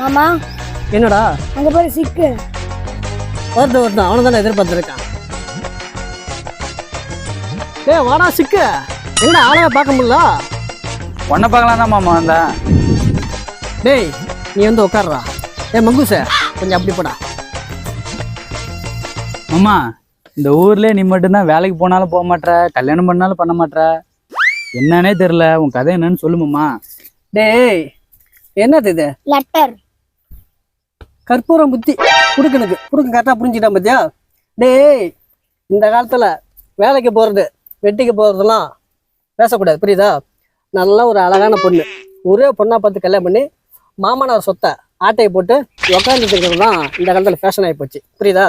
ஆமா. என்னடா அங்க பாரு சிக்கு. வருது அவனை தானே எதிர்பார்த்துருக்கான். டேய் வாடா சிக்கு. என்ன ஆளைய பார்க்க முடியல? உன்னை பார்க்கலாம் தான் மாமா வந்தேன். டேய் நீ வந்து உட்கார்றா. மங்குச கொஞ்சம் அப்படி போடா. மாமா இந்த ஊர்ல நீ மட்டும்தான் வேலைக்கு போனாலும் போக மாட்ற, கல்யாணம் பண்ணாலும் பண்ண மாட்ற, என்னன்னே தெரியல. உன் கதை என்னன்னு சொல்லுமாம்மா. டேய் என்னது இது? லெட்டர். கற்பூரம் புத்தி குடுக்கணுக்கு கரெக்டாக புரிஞ்சுக்கிட்டான் பார்த்தியா? டேய் இந்த காலத்தில் வேலைக்கு போகிறது வெட்டிக்கு போகிறதெல்லாம் பேசக்கூடாது, புரியுதா? நல்லா ஒரு அழகான பொண்ணு, ஒரே பொண்ணாக பார்த்து கல்யாணம் பண்ணி மாமனார் சொத்தை ஆட்டையை போட்டு உக்காந்துட்டு இருக்கிறது தான் இந்த காலத்தில் ஃபேஷன் ஆகி போச்சு, புரியுதா?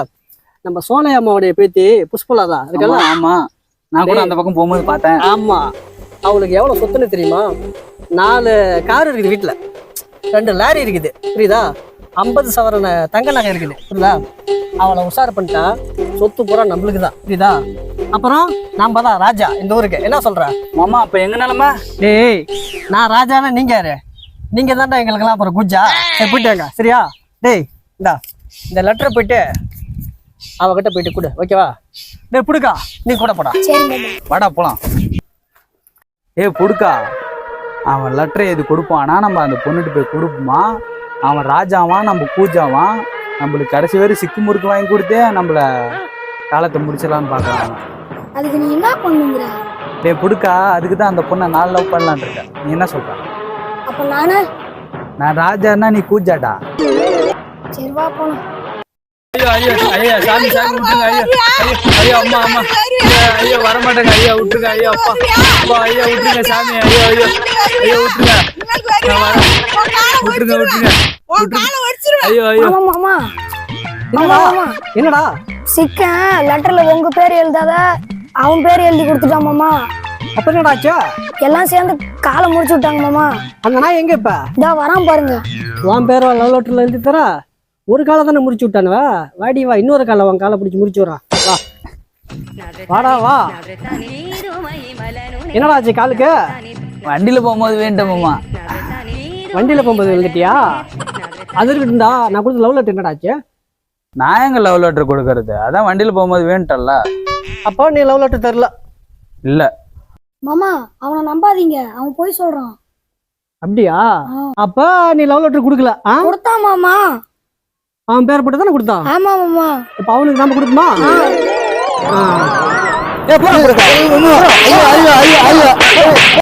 நம்ம சோனியா அம்மாவுடைய பேத்தி புஷ்பலா தான் இருக்கலாம். ஆமா, நான் கூட அந்த பக்கம் போகும்போது பார்த்தேன். ஆமாம், அவளுக்கு எவ்வளோ சொத்துன்னு தெரியுமா? 4 கார் இருக்குது வீட்டில், 2 லாரி இருக்குது, புரியுதா? 50 சவரன தங்க நகை இருக்குது, புரியுதா? அவளை உஷார் பண்ணிட்டா சொத்து பூரா நம்மளுக்கு தான், புரியுதா? அப்புறம் நாம தான் ராஜா இந்த ஊருக்கு. என்ன சொல்ற மாமா? அப்ப எங்க நிலமை? டேய் நான் ராஜானா நீங்க யாரு? நீங்க தான்டா எங்களுக்கெல்லாம் அப்புறம் குஜா. சரி போயிட்டாங்க, சரியா? டேய் இந்த லெட்டரை போயிட்டு அவகிட்ட போயிட்டு கொடு, ஓகேவா? டேய் புடுக்கா நீ கூட போடா. வாடா போலாம். புடுக்கா, அவன் லெட்டரை எது கொடுப்பானா நம்ம அந்த பொண்ணுட்டு போய் கொடுப்போமா? அவன் ராஜாவான், நம்ம பூஜாவான், நம்மளுக்கு கடைசி வரை சிக்கு முறுக்கு வாங்கி கொடுத்தே நம்மள காலத்தை முடிச்சிடலான்னு பார்க்கலாம். அதுக்கு நீ என்ன பண்ணுங்கிற? புடுக்கா, அதுக்கு தான் அந்த பொண்ணை நான் லவ் பண்ணலான் இருக்கேன். நீ என்ன சொல்ற? அப்ப நான் ராஜான்னா நீ கூஜாடா. சரி வா போலாம். ஐயோ ஐயோ ஐயா, சாமி சாமி விட்டுருங்க. ஐயோ அம்மா அம்மா, ஐயோ வரமாட்டேங்க. ஐயா விட்டுருங்க. ஐயோ அப்பா அப்பா, ஐயா விட்டுருங்க சாமி. ஐயோ ஐயோ ஐயோ விட்டுருங்க. விட்டுருங்க. ஐயோ ஐயோ. மாமா என்னடா சிக்க லெட்டர்ல உங்க பேர் எழுதாத அவன் பேர் எழுதி கொடுத்துட்டான் மாமா. அப்ப என்னடாச்சா? எல்லாம் சேர்ந்து காலை முடிச்சு விட்டாங்க மாமா. அந்த நாய் எங்க இப்ப? இதா வரான் பாருங்க. உன் பேர் லவ் லெட்டர்ல எழுதி தர. ஒரு காலை தானே முடிச்சு விட்டானுவா. வாடி வா, இன்னொரு காலை உன் காலை பிடிச்சி முடிச்சு விட்றான். வா வாடா வா. என்னடா ஆச்சு காலுக்கு? வண்டியில போகும்போது வேண்டும் மாமா. வண்டியில போகும்போது எழுதிட்டியா? அது இருக்குண்டா. நான் கொடுத்த லவ் லெட்டர் என்னடாச்சு? நான் எங்க லவ் லெட்டர் கொடுக்கறது? அதான் வண்டியில போகும்போது வேண்டல்ல. அப்போ நீ லவ் லெட்டர் தரல? இல்ல மாமா, அவனை நம்பாதீங்க, அவன் போய் சொல்றான். அப்படியா? அப்ப நீ லவ் லெட்டர் கொடுக்கல? கொடுத்தான் மாமா. அவன் பேர் போட்டு தானே கொடுத்தான்? ஆமா மாமா. இப்ப அவனுக்கு நாம கொடுக்குமா?